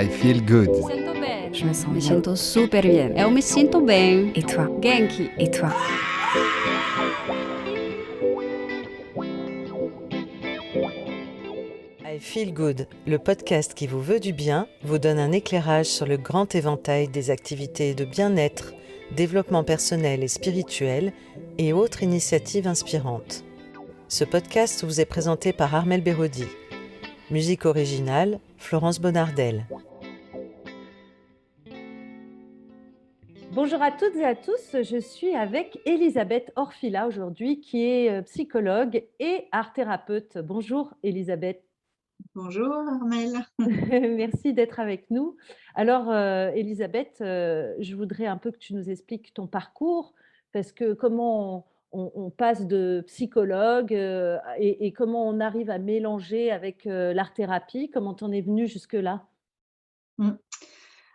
I feel good. Me siento bene. Je me sens Me bien. siento super bien. Eu me sinto bem. Et toi? Genki. Et toi? I Feel Good, le podcast qui vous veut du bien, vous donne un éclairage sur le grand éventail des activités de bien-être, développement personnel et spirituel et autres initiatives inspirantes. Ce podcast vous est présenté par Armelle Béraudy. Musique originale, Florence Bonnardel. Bonjour à toutes et à tous, je suis avec Elisabeth Orfila aujourd'hui qui est psychologue et art thérapeute. Bonjour Elisabeth. Bonjour Armelle. Merci d'être avec nous. Alors Elisabeth, je voudrais un peu que tu nous expliques ton parcours parce que comment on passe de psychologue et comment on arrive à mélanger avec l'art-thérapie, comment t'en es venue jusque-là?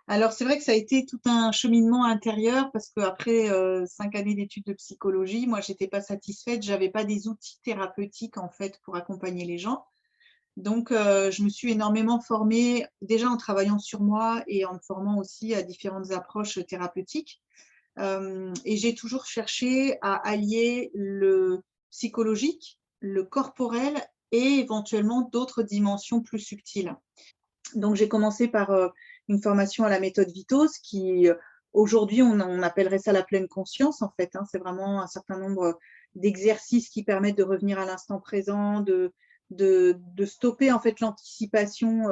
Alors c'est vrai que ça a été tout un cheminement intérieur parce qu'après 5 années d'études de psychologie, moi j'étais pas satisfaite, j'avais pas des outils thérapeutiques en fait pour accompagner les gens. Donc je me suis énormément formée déjà en travaillant sur moi et en me formant aussi à différentes approches thérapeutiques. Et j'ai toujours cherché à allier le psychologique, le corporel et éventuellement d'autres dimensions plus subtiles. Donc j'ai commencé par une formation à la méthode Vitos qui aujourd'hui on appellerait ça la pleine conscience en fait. C'est vraiment un certain nombre d'exercices qui permettent de revenir à l'instant présent, de stopper en fait l'anticipation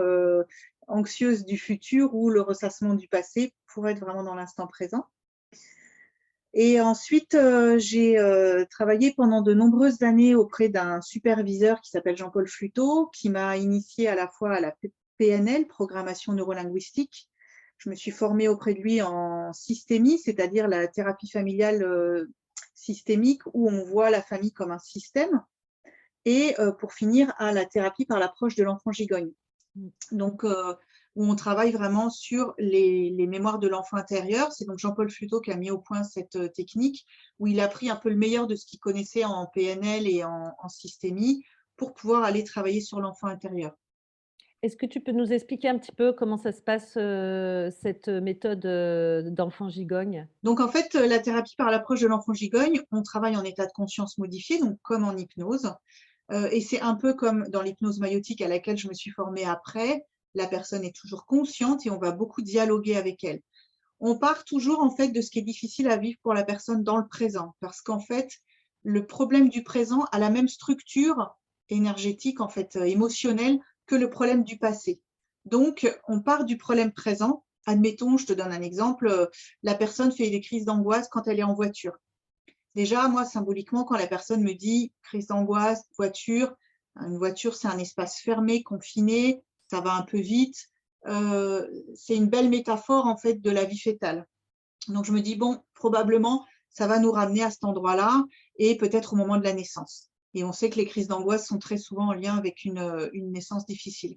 anxieuse du futur ou le ressassement du passé pour être vraiment dans l'instant présent. Et ensuite, j'ai travaillé pendant de nombreuses années auprès d'un superviseur qui s'appelle Jean-Paul Fluteau, qui m'a initiée à la fois à la PNL, programmation neurolinguistique. Je me suis formée auprès de lui en systémie, c'est-à-dire la thérapie familiale systémique où on voit la famille comme un système. Et pour finir, à la thérapie par l'approche de l'enfant gigogne. Donc, où on travaille vraiment sur les mémoires de l'enfant intérieur. C'est donc Jean-Paul Fluteau qui a mis au point cette technique, où il a pris un peu le meilleur de ce qu'il connaissait en PNL et en systémie pour pouvoir aller travailler sur l'enfant intérieur. Est-ce que tu peux nous expliquer un petit peu comment ça se passe, cette méthode d'enfant gigogne? Donc, en fait, la thérapie par l'approche de l'enfant gigogne, on travaille en état de conscience modifié, donc comme en hypnose. Et c'est un peu comme dans l'hypnose maïotique à laquelle je me suis formée après. La personne est toujours consciente et on va beaucoup dialoguer avec elle. On part toujours en fait de ce qui est difficile à vivre pour la personne dans le présent, parce qu'en fait, le problème du présent a la même structure énergétique, en fait, émotionnelle, que le problème du passé. Donc, on part du problème présent. Admettons, je te donne un exemple, la personne fait des crises d'angoisse quand elle est en voiture. Déjà, moi, symboliquement, quand la personne me dit crise d'angoisse, voiture, une voiture, c'est un espace fermé, confiné, ça va un peu vite. C'est une belle métaphore, en fait, de la vie fétale. Donc, je me dis, bon, probablement, ça va nous ramener à cet endroit-là et peut-être au moment de la naissance. Et on sait que les crises d'angoisse sont très souvent en lien avec une naissance difficile.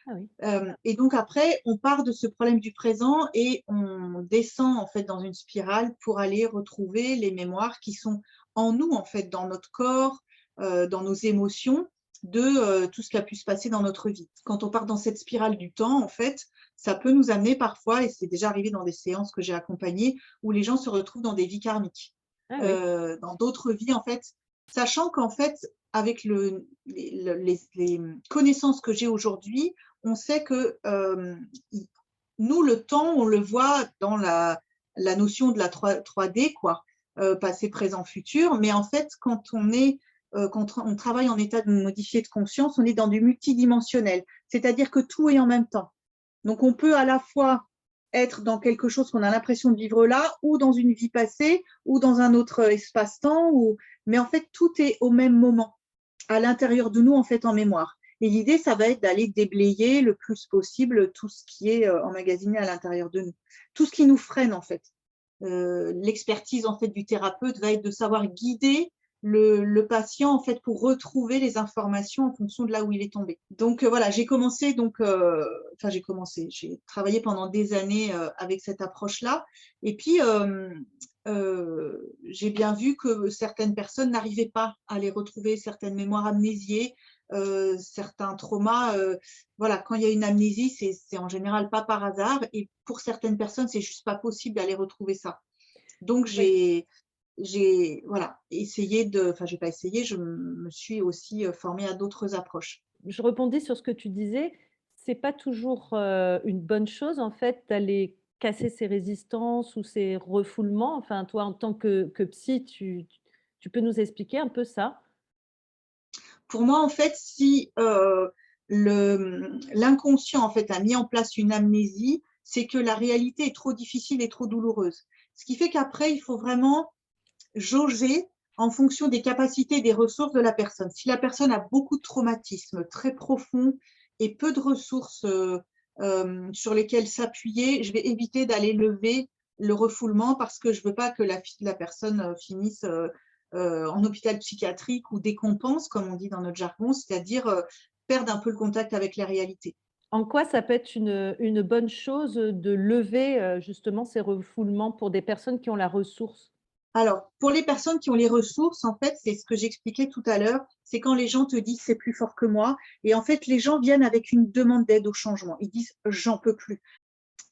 Ah oui. Et donc après, on part de ce problème du présent et on descend en fait dans une spirale pour aller retrouver les mémoires qui sont en nous, en fait, dans notre corps, dans nos émotions, de tout ce qui a pu se passer dans notre vie. Quand on part dans cette spirale du temps, en fait, ça peut nous amener parfois, et c'est déjà arrivé dans des séances que j'ai accompagnées, où les gens se retrouvent dans des vies karmiques, Ah oui. dans d'autres vies, en fait, sachant qu'en fait, avec les connaissances que j'ai aujourd'hui, on sait que nous, le temps, on le voit dans la notion de la 3D, quoi, passé, présent, futur. Mais en fait, quand on travaille en état de modifié de conscience, on est dans du multidimensionnel, c'est-à-dire que tout est en même temps. Donc, on peut à la fois être dans quelque chose qu'on a l'impression de vivre là, ou dans une vie passée, ou dans un autre espace-temps, mais en fait, tout est au même moment, à l'intérieur de nous, en fait, en mémoire. Et l'idée, ça va être d'aller déblayer le plus possible tout ce qui est emmagasiné à l'intérieur de nous, tout ce qui nous freine, en fait. L'expertise, en fait, du thérapeute va être de savoir guider le patient, en fait, pour retrouver les informations en fonction de là où il est tombé. Donc, voilà, j'ai travaillé pendant des années avec cette approche-là. Et puis, j'ai bien vu que certaines personnes n'arrivaient pas à les retrouver, certaines mémoires amnésiées, certains traumas. Voilà, quand il y a une amnésie, c'est en général pas par hasard. Et pour certaines personnes, c'est juste pas possible d'aller retrouver ça. Donc, Oui. j'ai voilà, essayé de, enfin, j'ai pas essayé, je me suis aussi formée à d'autres approches. Je rebondis sur ce que tu disais. C'est pas toujours, une bonne chose, en fait, d'aller casser ces résistances ou ces refoulements. Enfin, toi, en tant que psy, tu peux nous expliquer un peu ça? Pour moi, en fait, si l'inconscient en fait a mis en place une amnésie, c'est que la réalité est trop difficile et trop douloureuse. Ce qui fait qu'après, il faut vraiment jauger en fonction des capacités et des ressources de la personne. Si la personne a beaucoup de traumatismes très profonds et peu de ressources sur lesquelles s'appuyer, je vais éviter d'aller lever le refoulement parce que je ne veux pas que la personne finisse en hôpital psychiatrique ou décompense, comme on dit dans notre jargon, c'est-à-dire perdre un peu le contact avec la réalité. En quoi ça peut être une bonne chose, de lever, justement ces refoulements pour des personnes qui ont la ressource? Alors, pour les personnes qui ont les ressources, en fait, c'est ce que j'expliquais tout à l'heure, c'est quand les gens te disent c'est plus fort que moi. Et en fait, les gens viennent avec une demande d'aide au changement. Ils disent j'en peux plus.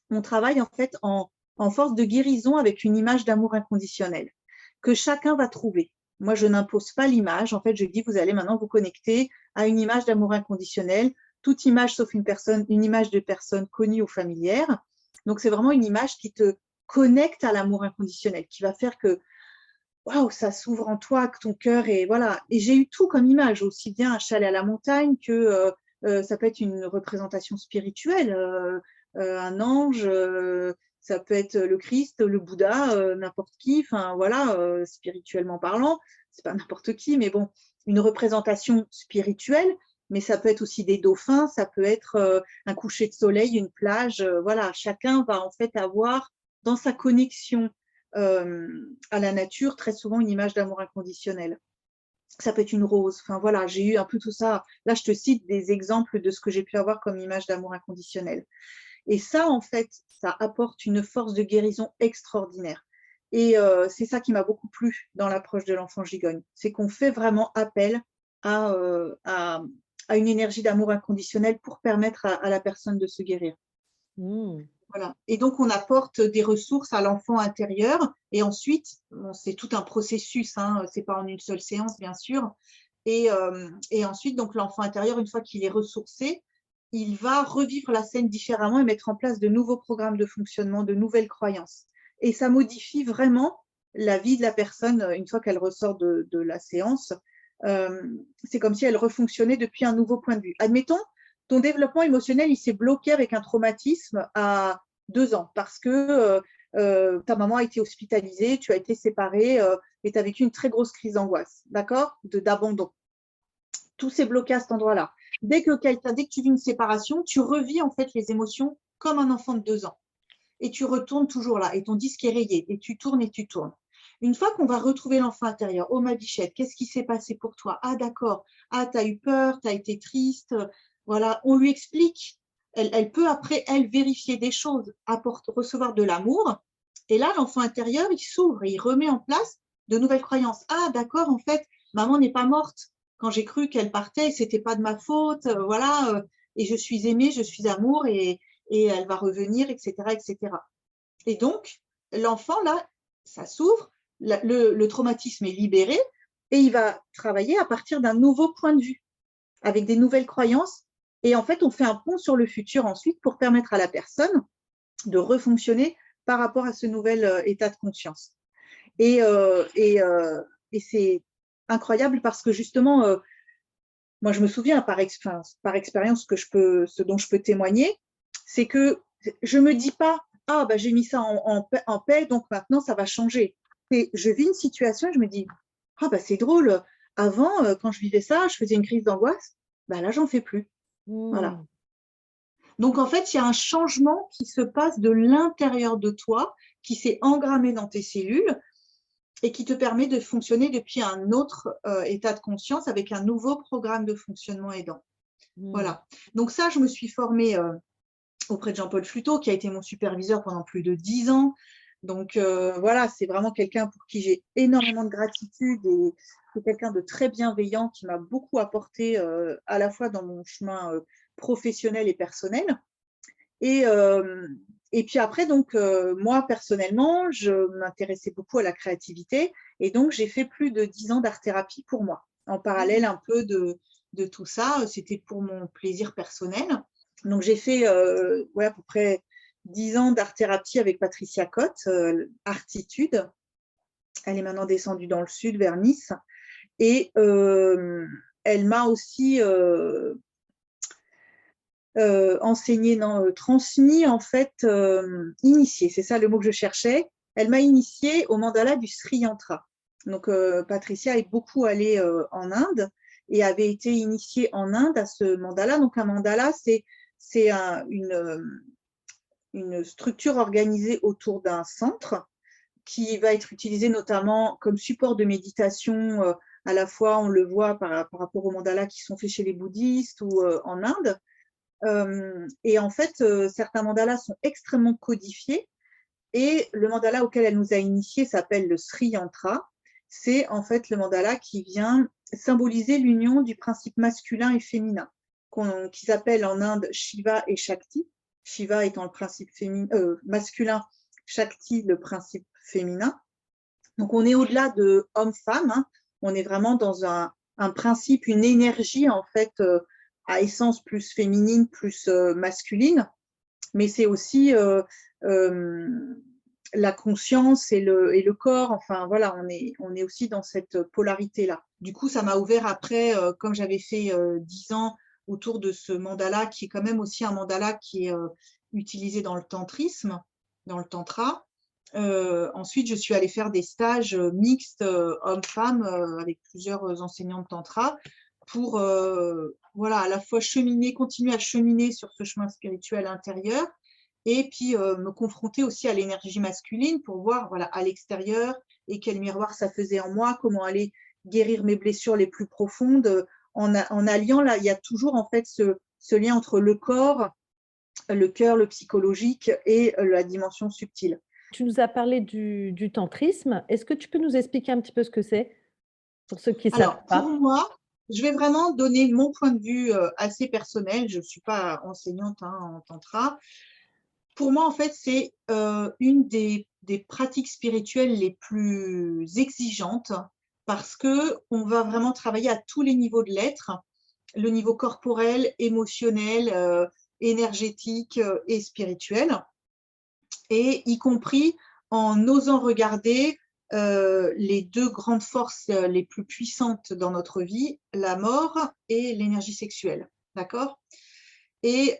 On travaille en fait en force de guérison avec une image d'amour inconditionnel que chacun va trouver. Moi, je n'impose pas l'image. En fait, je dis vous allez maintenant vous connecter à une image d'amour inconditionnel. Toute image sauf une image de personne connue ou familière. Donc, c'est vraiment une image qui te connecte à l'amour inconditionnel, qui va faire que waouh, ça s'ouvre en toi, que ton cœur est voilà. Et j'ai eu tout comme image, aussi bien un chalet à la montagne que ça peut être une représentation spirituelle, un ange, ça peut être le Christ, le Bouddha, n'importe qui. Enfin voilà, spirituellement parlant, c'est pas n'importe qui, mais bon, une représentation spirituelle. Mais ça peut être aussi des dauphins, ça peut être un coucher de soleil, une plage. Voilà, chacun va en fait avoir dans sa connexion à la nature, très souvent une image d'amour inconditionnel. Ça peut être une rose. Enfin voilà, j'ai eu un peu tout ça. Là, je te cite des exemples de ce que j'ai pu avoir comme image d'amour inconditionnel. Et ça, en fait, ça apporte une force de guérison extraordinaire. Et c'est ça qui m'a beaucoup plu dans l'approche de l'enfant gigogne. C'est qu'on fait vraiment appel à, à une énergie d'amour inconditionnel pour permettre à la personne de se guérir. Mmh. Voilà. Et donc, on apporte des ressources à l'enfant intérieur. Et ensuite, bon, c'est tout un processus, hein, ce n'est pas en une seule séance, bien sûr. Et ensuite, donc, l'enfant intérieur, une fois qu'il est ressourcé, il va revivre la scène différemment et mettre en place de nouveaux programmes de fonctionnement, de nouvelles croyances. Et ça modifie vraiment la vie de la personne une fois qu'elle ressort de la séance. C'est comme si elle refonctionnait depuis un nouveau point de vue. Admettons, ton développement émotionnel, il s'est bloqué avec un traumatisme à 2 ans parce que ta maman a été hospitalisée, tu as été séparée et tu as vécu une très grosse crise d'angoisse, d'accord, d'abandon. Tout s'est bloqué à cet endroit-là. Dès que tu vis une séparation, tu revis en fait les émotions comme un enfant de 2 ans. Et tu retournes toujours là, et ton disque est rayé, et tu tournes et tu tournes. Une fois qu'on va retrouver l'enfant intérieur, oh ma bichette, qu'est-ce qui s'est passé pour toi? Ah d'accord, ah tu as eu peur, tu as été triste, voilà, on lui explique. Elle peut après, elle, vérifier des choses, recevoir de l'amour. Et là, l'enfant intérieur, il s'ouvre et il remet en place de nouvelles croyances. Ah d'accord, en fait, maman n'est pas morte. Quand j'ai cru qu'elle partait, c'était pas de ma faute, voilà, et je suis aimée, je suis amour, et elle va revenir, etc., etc. Et donc, l'enfant, là, ça s'ouvre, le traumatisme est libéré, et il va travailler à partir d'un nouveau point de vue, avec des nouvelles croyances. Et en fait, on fait un pont sur le futur ensuite pour permettre à la personne de refonctionner par rapport à ce nouvel état de conscience. Et c'est incroyable parce que justement, moi, je me souviens par expérience ce dont je peux témoigner, c'est que je ne me dis pas ah bah j'ai mis ça en paix, donc maintenant ça va changer. Et je vis une situation et je me dis ah bah c'est drôle, avant quand je vivais ça, je faisais une crise d'angoisse, bah là j'en fais plus. Voilà. Mmh. Donc en fait, il y a un changement qui se passe de l'intérieur de toi, qui s'est engrammé dans tes cellules et qui te permet de fonctionner depuis un autre état de conscience avec un nouveau programme de fonctionnement aidant. Mmh. Voilà. Donc ça, je me suis formée auprès de Jean-Paul Fluteau, qui a été mon superviseur pendant plus de 10 ans. Donc voilà, c'est vraiment quelqu'un pour qui j'ai énormément de gratitude et c'est quelqu'un de très bienveillant qui m'a beaucoup apporté à la fois dans mon chemin professionnel et personnel. Et, et puis après, donc, moi, personnellement, je m'intéressais beaucoup à la créativité et donc j'ai fait plus de 10 ans d'art-thérapie pour moi. En parallèle un peu de tout ça, c'était pour mon plaisir personnel. Donc j'ai fait ouais, à peu près 10 ans d'art-thérapie avec Patricia Cotte, Artitude. Elle est maintenant descendue dans le sud, vers Nice. Et elle m'a aussi enseigné, non, transmis, en fait, initié, c'est ça le mot que je cherchais. Elle m'a initié au mandala du Sri Yantra. Donc, Patricia est beaucoup allée en Inde et avait été initiée en Inde à ce mandala. Donc, un mandala, c'est une structure organisée autour d'un centre qui va être utilisé notamment comme support de méditation. À la fois, on le voit par rapport aux mandalas qui sont faits chez les bouddhistes ou en Inde. Et en fait, certains mandalas sont extrêmement codifiés. Et le mandala auquel elle nous a initiés s'appelle le Sri Yantra. C'est en fait le mandala qui vient symboliser l'union du principe masculin et féminin, qu'ils appellent en Inde Shiva et Shakti. Shiva étant le principe masculin, Shakti le principe féminin. Donc on est au-delà de homme-femme, hein. On est vraiment dans un principe, une énergie en fait à essence plus féminine, plus masculine, mais c'est aussi la conscience et le corps. Enfin voilà, on est aussi dans cette polarité-là. Du coup, ça m'a ouvert après, comme j'avais fait 10 ans autour de ce mandala, qui est quand même aussi un mandala qui est utilisé dans le tantrisme, dans le tantra. Ensuite, je suis allée faire des stages mixtes hommes-femmes avec plusieurs enseignants de tantra pour voilà, à la fois continuer à cheminer sur ce chemin spirituel intérieur et puis me confronter aussi à l'énergie masculine pour voir voilà, à l'extérieur et quel miroir ça faisait en moi, comment aller guérir mes blessures les plus profondes. En alliant, là, il y a toujours en fait ce lien entre le corps, le cœur, le psychologique et la dimension subtile. Tu nous as parlé du tantrisme. Est-ce que tu peux nous expliquer un petit peu ce que c'est pour ceux qui ne savent pas? Pour moi, je vais vraiment donner mon point de vue assez personnel. Je ne suis pas enseignante en tantra. Pour moi, en fait, c'est une des pratiques spirituelles les plus exigeantes parce qu'on va vraiment travailler à tous les niveaux de l'être, le niveau corporel, émotionnel, énergétique et spirituel, et y compris en osant regarder les deux grandes forces les plus puissantes dans notre vie, la mort et l'énergie sexuelle. D'accord ? Et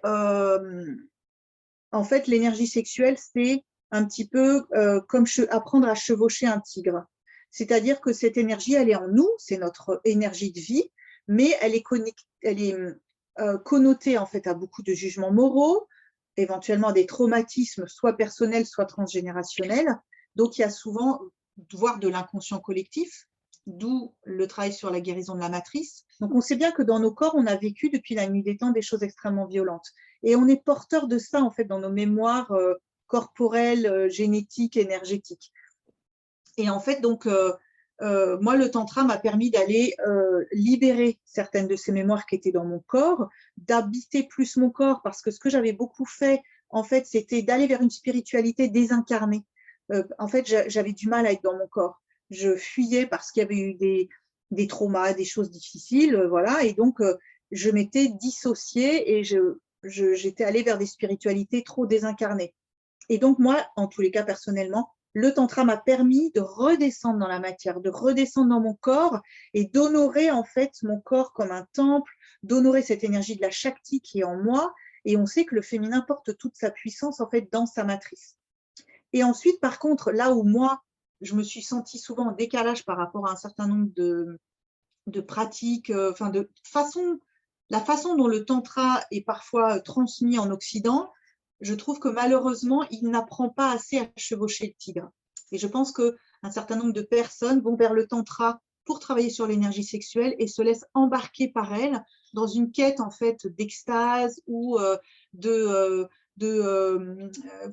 en fait, l'énergie sexuelle, c'est un petit peu comme apprendre à chevaucher un tigre. C'est-à-dire que cette énergie, elle est en nous, c'est notre énergie de vie, mais elle est connotée en fait à beaucoup de jugements moraux, éventuellement des traumatismes, soit personnels, soit transgénérationnels. Donc, il y a souvent, voire de l'inconscient collectif, d'où le travail sur la guérison de la matrice. Donc, on sait bien que dans nos corps, on a vécu depuis la nuit des temps des choses extrêmement violentes. Et on est porteur de ça, en fait, dans nos mémoires corporelles, génétiques, énergétiques. Et en fait, donc, moi, le tantra m'a permis d'aller libérer certaines de ces mémoires qui étaient dans mon corps, d'habiter plus mon corps, parce que ce que j'avais beaucoup fait, en fait, c'était d'aller vers une spiritualité désincarnée. En fait, j'avais du mal à être dans mon corps. Je fuyais parce qu'il y avait eu des traumas, des choses difficiles, voilà. Et donc, je m'étais dissociée et j'étais allée vers des spiritualités trop désincarnées. Et donc, moi, en tous les cas, personnellement, le tantra m'a permis de redescendre dans la matière, de redescendre dans mon corps et d'honorer en fait mon corps comme un temple, d'honorer cette énergie de la Shakti qui est en moi. Et on sait que le féminin porte toute sa puissance en fait dans sa matrice. Et ensuite, par contre, là où moi, je me suis sentie souvent en décalage par rapport à un certain nombre de pratiques, la façon dont le tantra est parfois transmis en Occident, je trouve que malheureusement, il n'apprend pas assez à chevaucher le tigre. Et je pense qu'un certain nombre de personnes vont vers le tantra pour travailler sur l'énergie sexuelle et se laissent embarquer par elle dans une quête en fait d'extase ou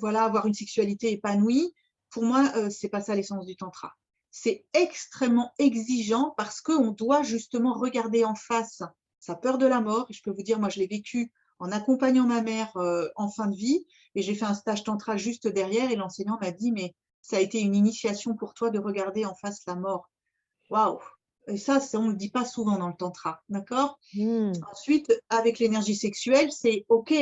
voilà, avoir une sexualité épanouie pour moi, c'est pas ça l'essence du tantra. C'est extrêmement exigeant parce qu'on doit justement regarder en face sa peur de la mort. Et je peux vous dire, moi, je l'ai vécu en accompagnant ma mère en fin de vie, et j'ai fait un stage tantra juste derrière, et l'enseignant m'a dit, mais ça a été une initiation pour toi de regarder en face la mort. Waouh! Et ça, on ne le dit pas souvent dans le tantra, d'accord? Ensuite, avec l'énergie sexuelle, c'est OK,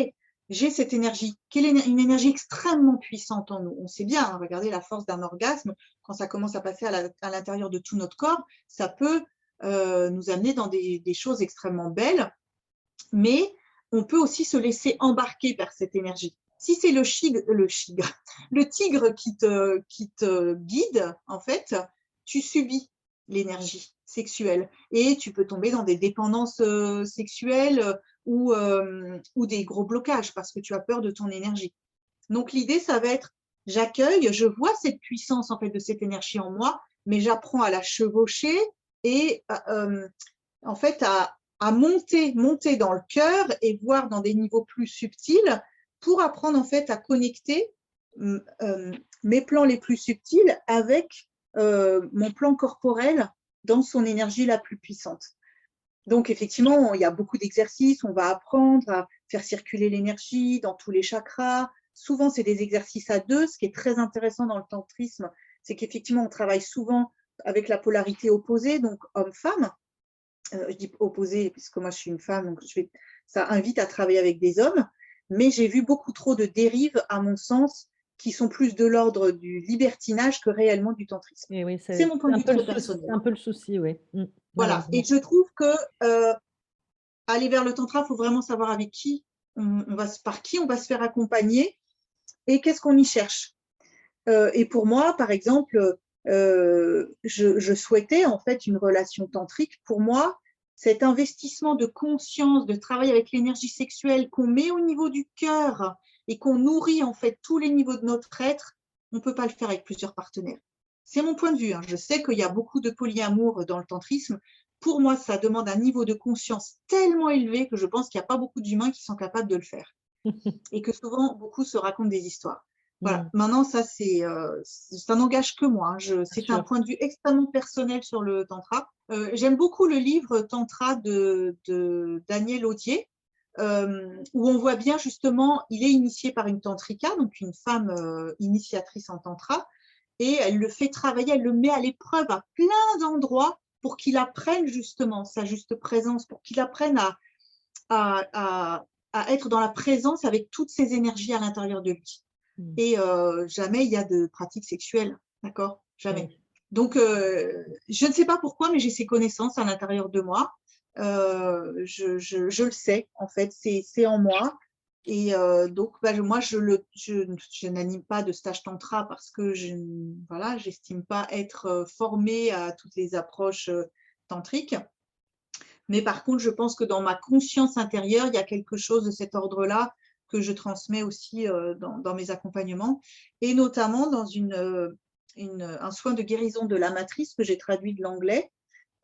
j'ai cette énergie, une énergie extrêmement puissante en nous. On sait bien, hein, regardez la force d'un orgasme, quand ça commence à passer à l'intérieur de tout notre corps, ça peut nous amener dans des choses extrêmement belles, mais on peut aussi se laisser embarquer par cette énergie. Si c'est le tigre qui te guide, en fait, tu subis l'énergie sexuelle et tu peux tomber dans des dépendances sexuelles ou des gros blocages parce que tu as peur de ton énergie. Donc l'idée, ça va être, j'accueille, je vois cette puissance en fait de cette énergie en moi, mais j'apprends à la chevaucher et en fait à monter dans le cœur et voir dans des niveaux plus subtils pour apprendre en fait à connecter mes plans les plus subtils avec mon plan corporel dans son énergie la plus puissante. Donc effectivement, il y a beaucoup d'exercices, on va apprendre à faire circuler l'énergie dans tous les chakras. Souvent, c'est des exercices à deux. Ce qui est très intéressant dans le tantrisme, c'est qu'effectivement, on travaille souvent avec la polarité opposée, donc homme-femme. Je dis opposé puisque moi je suis une femme, donc ça invite à travailler avec des hommes, mais j'ai vu beaucoup trop de dérives, à mon sens, qui sont plus de l'ordre du libertinage que réellement du tantrisme. Et oui, c'est mon point de vue très personnel. C'est un peu le souci, oui. Voilà, et je trouve que aller vers le tantra, il faut vraiment savoir avec qui par qui on va se faire accompagner et qu'est-ce qu'on y cherche. Et pour moi, par exemple, je souhaitais en fait une relation tantrique. Pour moi, cet investissement de conscience, de travail avec l'énergie sexuelle qu'on met au niveau du cœur et qu'on nourrit en fait tous les niveaux de notre être, on ne peut pas le faire avec plusieurs partenaires. C'est mon point de vue, hein. Je sais qu'il y a beaucoup de polyamour dans le tantrisme. Pour moi, ça demande un niveau de conscience tellement élevé que je pense qu'il n'y a pas beaucoup d'humains qui sont capables de le faire. Et que souvent, beaucoup se racontent des histoires. Voilà. Maintenant, ça n'engage que moi, hein. C'est un point de vue extrêmement personnel sur le tantra. J'aime beaucoup le livre Tantra de Daniel Audier, où on voit bien justement, il est initié par une tantrika, donc une femme initiatrice en tantra, et elle le fait travailler, elle le met à l'épreuve à plein d'endroits pour qu'il apprenne justement sa juste présence, pour qu'il apprenne à être dans la présence avec toutes ces énergies à l'intérieur de lui. Et jamais il y a de pratique sexuelle, d'accord? Jamais. Donc, je ne sais pas pourquoi, mais j'ai ces connaissances à l'intérieur de moi. Je le sais, en fait, c'est en moi. Et donc, moi, je n'anime pas de stage tantra parce que j'estime pas être formée à toutes les approches tantriques. Mais par contre, je pense que dans ma conscience intérieure, il y a quelque chose de cet ordre-là que je transmets aussi dans mes accompagnements, et notamment dans un soin de guérison de la matrice que j'ai traduit de l'anglais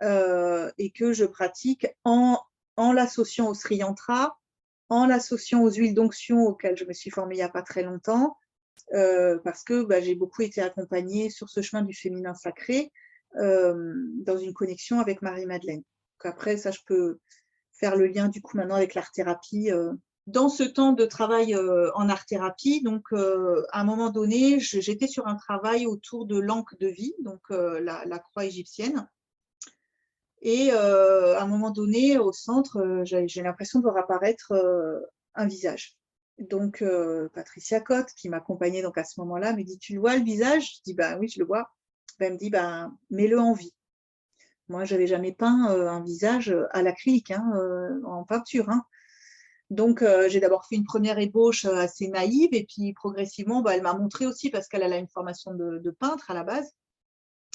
et que je pratique en l'associant au Sri Yantra, en l'associant aux huiles d'onction auxquelles je me suis formée il n'y a pas très longtemps, parce que j'ai beaucoup été accompagnée sur ce chemin du féminin sacré dans une connexion avec Marie-Madeleine. Donc après, ça, je peux faire le lien du coup maintenant avec l'art-thérapie. Dans ce temps de travail en art-thérapie, donc à un moment donné, j'étais sur un travail autour de l'encre de vie, donc la croix égyptienne. Et à un moment donné, au centre, j'ai l'impression de voir apparaître un visage. Donc Patricia Cotte, qui m'accompagnait donc à ce moment-là, me dit: tu le vois le visage? Je dis: oui, je le vois. Elle me dit: mets-le en vie. Moi, je n'avais jamais peint un visage à l'acrylique, hein, en peinture, hein. Donc, j'ai d'abord fait une première ébauche assez naïve, et puis progressivement, elle m'a montré aussi, parce qu'elle a une formation de peintre à la base,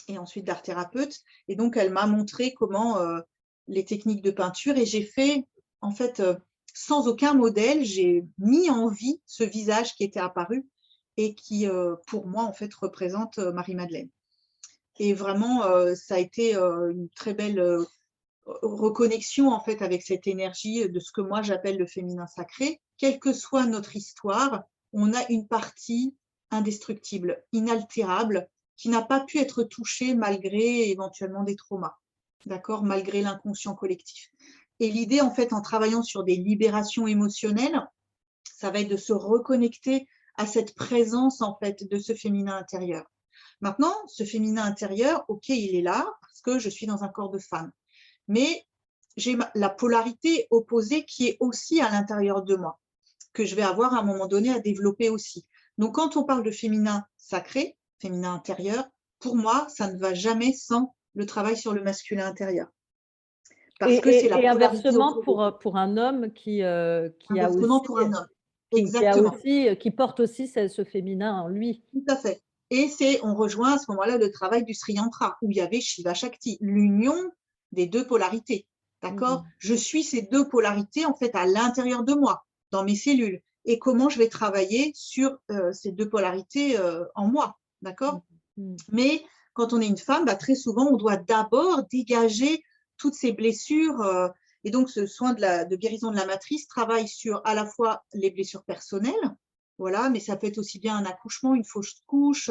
et ensuite d'art thérapeute. Et donc, elle m'a montré comment les techniques de peinture, et j'ai fait, en fait, sans aucun modèle, j'ai mis en vie ce visage qui était apparu et qui, pour moi, en fait, représente Marie-Madeleine. Et vraiment, ça a été une très belle reconnexion en fait avec cette énergie de ce que moi j'appelle le féminin sacré. Quelle que soit notre histoire, on a une partie indestructible, inaltérable, qui n'a pas pu être touché malgré éventuellement des traumas, d'accord, malgré l'inconscient collectif. Et l'idée, en fait, en travaillant sur des libérations émotionnelles, ça va être de se reconnecter à cette présence, en fait, de ce féminin intérieur. Maintenant, ce féminin intérieur, ok, il est là parce que je suis dans un corps de femme, mais j'ai la polarité opposée qui est aussi à l'intérieur de moi, que je vais avoir à un moment donné à développer aussi. Donc, quand on parle de féminin sacré, féminin intérieur, pour moi, ça ne va jamais sans le travail sur le masculin intérieur. Parce que c'est la Et polarité inversement, opposée. pour un homme qui a Inversement aussi, pour un homme. qui a Exactement. aussi, qui porte aussi ce féminin en lui. Tout à fait. Et on rejoint à ce moment-là le travail du Sri Yantra, où il y avait Shiva Shakti, l'union des deux polarités. D'accord? Je suis ces deux polarités, en fait, à l'intérieur de moi, dans mes cellules. Et comment je vais travailler sur ces deux polarités en moi. D'accord? Mais quand on est une femme, bah, très souvent, on doit d'abord dégager toutes ces blessures. Et donc, ce soin de guérison de la matrice travaille sur à la fois les blessures personnelles, voilà, mais ça peut être aussi bien un accouchement, une fausse couche,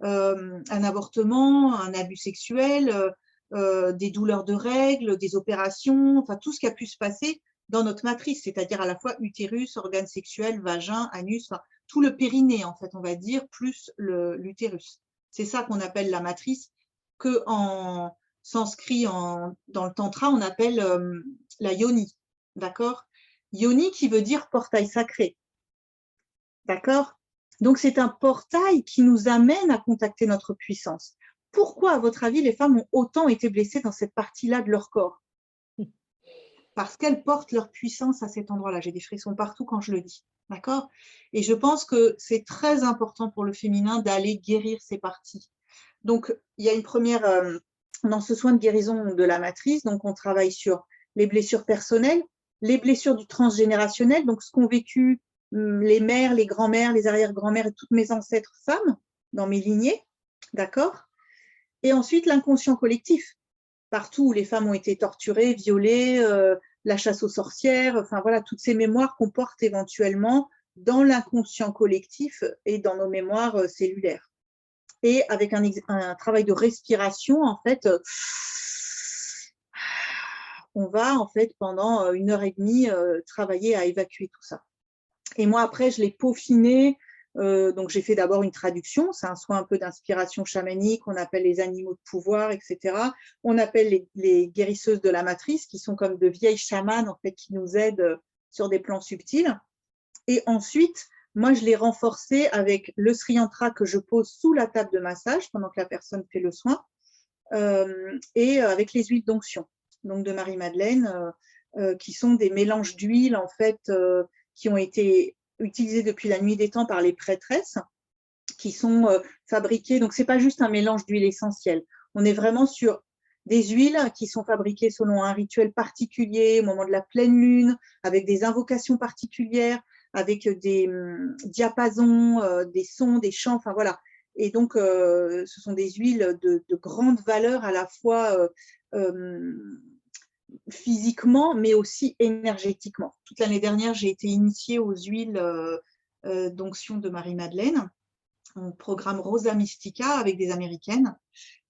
un avortement, un abus sexuel, des douleurs de règles, des opérations, enfin tout ce qui a pu se passer dans notre matrice, c'est-à-dire à la fois utérus, organes sexuels, vagin, anus, enfin, tout le périnée, en fait, on va dire, plus l'utérus. C'est ça qu'on appelle la matrice, que en sanskrit, dans le tantra, on appelle la yoni, d'accord? Yoni qui veut dire portail sacré. D'accord? Donc, c'est un portail qui nous amène à contacter notre puissance. Pourquoi, à votre avis, les femmes ont autant été blessées dans cette partie-là de leur corps? Parce qu'elles portent leur puissance à cet endroit-là. J'ai des frissons partout quand je le dis. D'accord? Et je pense que c'est très important pour le féminin d'aller guérir ces parties. Donc, il y a une première, dans ce soin de guérison de la matrice, donc on travaille sur les blessures personnelles, les blessures du transgénérationnel, donc ce qu'ont vécu les mères, les grands-mères, les arrière-grands-mères et toutes mes ancêtres femmes dans mes lignées, d'accord? Et ensuite, l'inconscient collectif, partout où les femmes ont été torturées, violées, la chasse aux sorcières, enfin voilà, toutes ces mémoires qu'on porte éventuellement dans l'inconscient collectif et dans nos mémoires cellulaires. Et avec un travail de respiration, en fait, on va, en fait, pendant 1h30, travailler à évacuer tout ça. Et moi, après, je l'ai peaufiné. Donc, j'ai fait d'abord une traduction. C'est un soin un peu d'inspiration chamanique. On appelle les animaux de pouvoir, etc. On appelle les guérisseuses de la matrice, qui sont comme de vieilles chamanes, en fait, qui nous aident sur des plans subtils. Et ensuite, moi, je l'ai renforcé avec le Sri Yantra que je pose sous la table de massage pendant que la personne fait le soin, et avec les huiles d'onction, donc de Marie-Madeleine, qui sont des mélanges d'huiles, en fait, qui ont été utilisés depuis la nuit des temps par les prêtresses, qui sont fabriquées. Donc, ce n'est pas juste un mélange d'huile essentielle. On est vraiment sur des huiles qui sont fabriquées selon un rituel particulier, au moment de la pleine lune, avec des invocations particulières, avec des diapasons, des sons, des chants, enfin voilà. Et donc, ce sont des huiles de grande valeur à la fois physiquement, mais aussi énergétiquement. Toute l'année dernière, j'ai été initiée aux huiles d'onction de Marie-Madeleine, un programme Rosa Mystica avec des Américaines.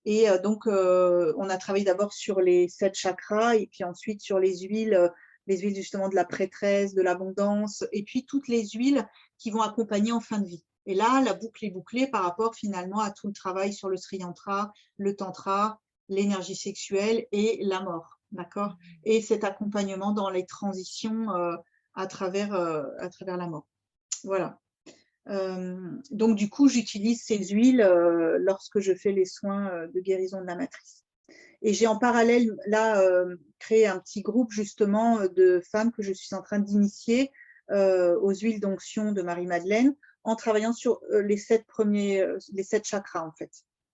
Et donc, on a travaillé d'abord sur les 7 chakras et puis ensuite sur les huiles justement de la prêtresse, de l'abondance, et puis toutes les huiles qui vont accompagner en fin de vie. Et là, la boucle est bouclée par rapport finalement à tout le travail sur le Sri Yantra, le Tantra, l'énergie sexuelle et la mort. D'accord? Et cet accompagnement dans les transitions à travers la mort. Voilà. Donc, du coup, j'utilise ces huiles lorsque je fais les soins de guérison de la matrice. Et j'ai en parallèle, là, créé un petit groupe, justement, de femmes que je suis en train d'initier aux huiles d'onction de Marie-Madeleine en travaillant sur les 7 chakras, en fait.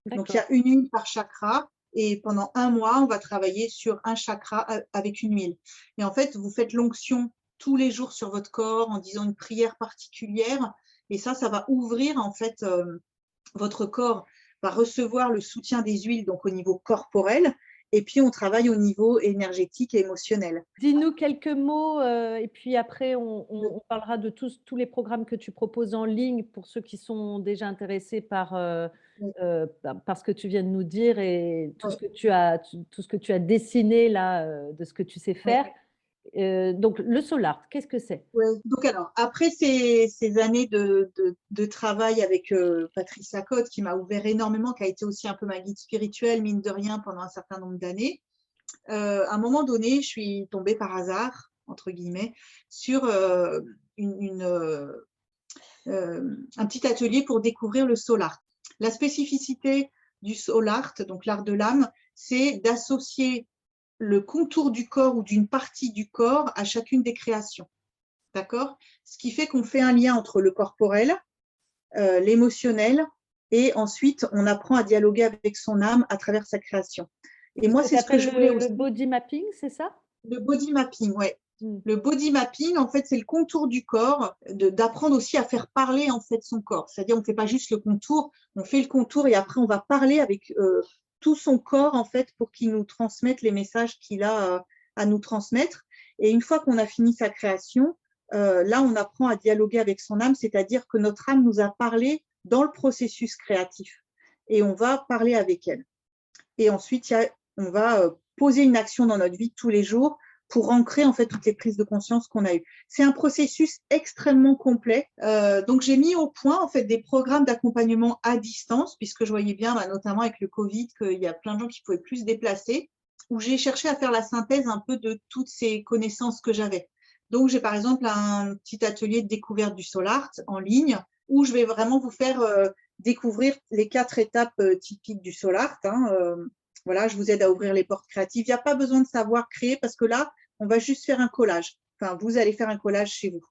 Donc, il y a une huile par chakra. Et pendant 1 mois, on va travailler sur un chakra avec une huile. Et en fait, vous faites l'onction tous les jours sur votre corps en disant une prière particulière. Et ça va ouvrir, en fait, votre corps va recevoir le soutien des huiles, donc au niveau corporel. Et puis, on travaille au niveau énergétique et émotionnel. Dis-nous quelques mots et puis après, on parlera de tous les programmes que tu proposes en ligne pour ceux qui sont déjà intéressés Oui. par ce que tu viens de nous dire et tout Oui. ce que tu as dessiné là, de ce que tu sais Oui. faire. Donc le solar, qu'est-ce que c'est? Ouais. Donc alors, après ces années de travail avec Patricia Cotte, qui m'a ouvert énormément, qui a été aussi un peu ma guide spirituelle, mine de rien, pendant un certain nombre d'années, à un moment donné, je suis tombée par hasard, entre guillemets, sur un petit atelier pour découvrir le soul art. La spécificité du soul art, donc l'art de l'âme, c'est d'associer le contour du corps ou d'une partie du corps à chacune des créations. D'accord? Ce qui fait qu'on fait un lien entre le corporel, l'émotionnel, et ensuite on apprend à dialoguer avec son âme à travers sa création. Et moi, c'est ce que je voulais aussi. Le body mapping, c'est ça? Le body mapping, ouais. Le body mapping, en fait, c'est le contour du corps, d'apprendre aussi à faire parler en fait son corps. C'est-à-dire, on ne fait pas juste le contour, on fait le contour et après on va parler avec tout son corps en fait pour qu'il nous transmette les messages qu'il a à nous transmettre. Et une fois qu'on a fini sa création, là, on apprend à dialoguer avec son âme, c'est-à-dire que notre âme nous a parlé dans le processus créatif et on va parler avec elle. Et ensuite, on va poser une action dans notre vie tous les jours pour ancrer en fait toutes les prises de conscience qu'on a eues. C'est un processus extrêmement complet. Donc j'ai mis au point en fait des programmes d'accompagnement à distance, puisque je voyais bien, notamment avec le Covid, qu'il y a plein de gens qui pouvaient plus se déplacer, où j'ai cherché à faire la synthèse un peu de toutes ces connaissances que j'avais. Donc j'ai par exemple un petit atelier de découverte du soul art en ligne, où je vais vraiment vous faire découvrir les 4 étapes typiques du soul art. Voilà, je vous aide à ouvrir les portes créatives. Il n'y a pas besoin de savoir créer parce que là, on va juste faire un collage. Enfin, vous allez faire un collage chez vous.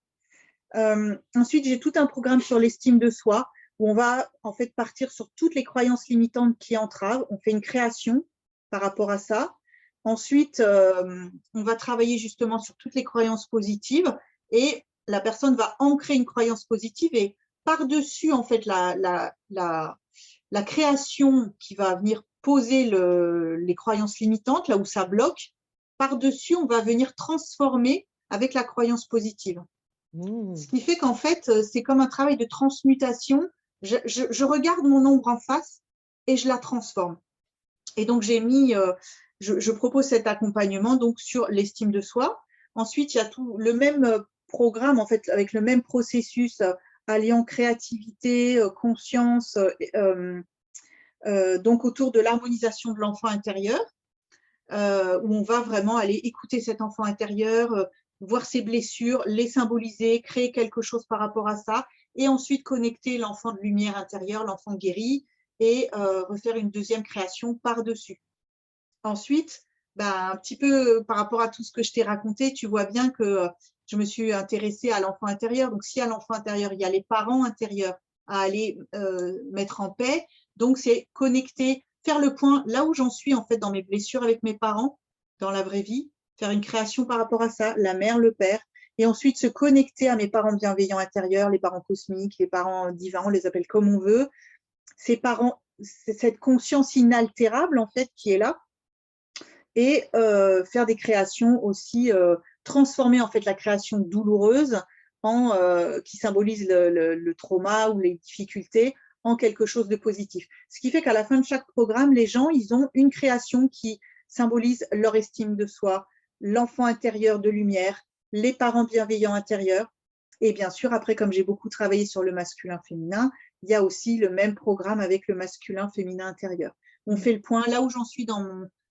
Ensuite, j'ai tout un programme sur l'estime de soi où on va en fait partir sur toutes les croyances limitantes qui entravent. On fait une création par rapport à ça. Ensuite, on va travailler justement sur toutes les croyances positives et la personne va ancrer une croyance positive et par-dessus en fait la création qui va venir poser les croyances limitantes, là où ça bloque, par-dessus, on va venir transformer avec la croyance positive. Ce qui fait qu'en fait, c'est comme un travail de transmutation. Je regarde mon ombre en face et je la transforme. Et donc, j'ai mis, je propose cet accompagnement donc sur l'estime de soi. Ensuite, il y a tout le même programme, en fait, avec le même processus, alliant créativité, conscience, donc autour de l'harmonisation de l'enfant intérieur, où on va vraiment aller écouter cet enfant intérieur, voir ses blessures, les symboliser, créer quelque chose par rapport à ça, et ensuite connecter l'enfant de lumière intérieur, l'enfant guéri, et refaire une deuxième création par-dessus. Ensuite, un petit peu par rapport à tout ce que je t'ai raconté, tu vois bien que je me suis intéressée à l'enfant intérieur. Donc, si à l'enfant intérieur, il y a les parents intérieurs à aller mettre en paix. Donc, c'est connecter, faire le point là où j'en suis en fait dans mes blessures avec mes parents, dans la vraie vie, faire une création par rapport à ça, la mère, le père, et ensuite se connecter à mes parents bienveillants intérieurs, les parents cosmiques, les parents divins, on les appelle comme on veut. Ces parents, c'est cette conscience inaltérable en fait qui est là, et faire des créations aussi, transformer en fait la création douloureuse qui symbolise le trauma ou les difficultés en quelque chose de positif. Ce qui fait qu'à la fin de chaque programme, les gens, ils ont une création qui symbolise leur estime de soi, l'enfant intérieur de lumière, les parents bienveillants intérieurs. Et bien sûr, après, comme j'ai beaucoup travaillé sur le masculin-féminin, il y a aussi le même programme avec le masculin-féminin intérieur. On fait le point là où j'en suis dans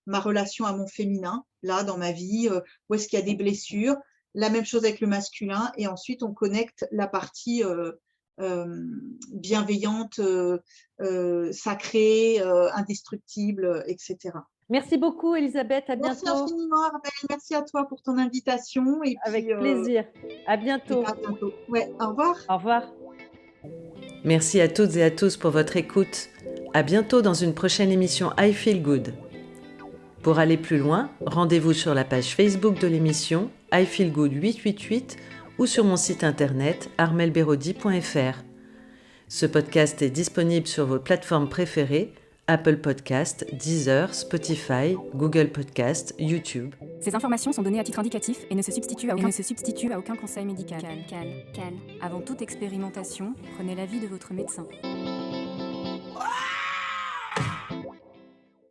ma relation à mon féminin, là, dans ma vie, où est-ce qu'il y a des blessures. La même chose avec le masculin. Et ensuite, on connecte la partie bienveillante, sacrée, indestructible, etc. Merci beaucoup, Elisabeth. À bientôt. Merci infiniment, Arabelle. Merci à toi pour ton invitation. Et puis, avec plaisir. À bientôt. À bientôt. Ouais, au revoir. Au revoir. Merci à toutes et à tous pour votre écoute. À bientôt dans une prochaine émission I Feel Good. Pour aller plus loin, rendez-vous sur la page Facebook de l'émission I Feel Good 888 ou sur mon site internet armelberodi.fr. Ce podcast est disponible sur vos plateformes préférées, Apple Podcast, Deezer, Spotify, Google Podcast, YouTube. Ces informations sont données à titre indicatif et ne se substituent à aucun conseil médical. Avant toute expérimentation, prenez l'avis de votre médecin.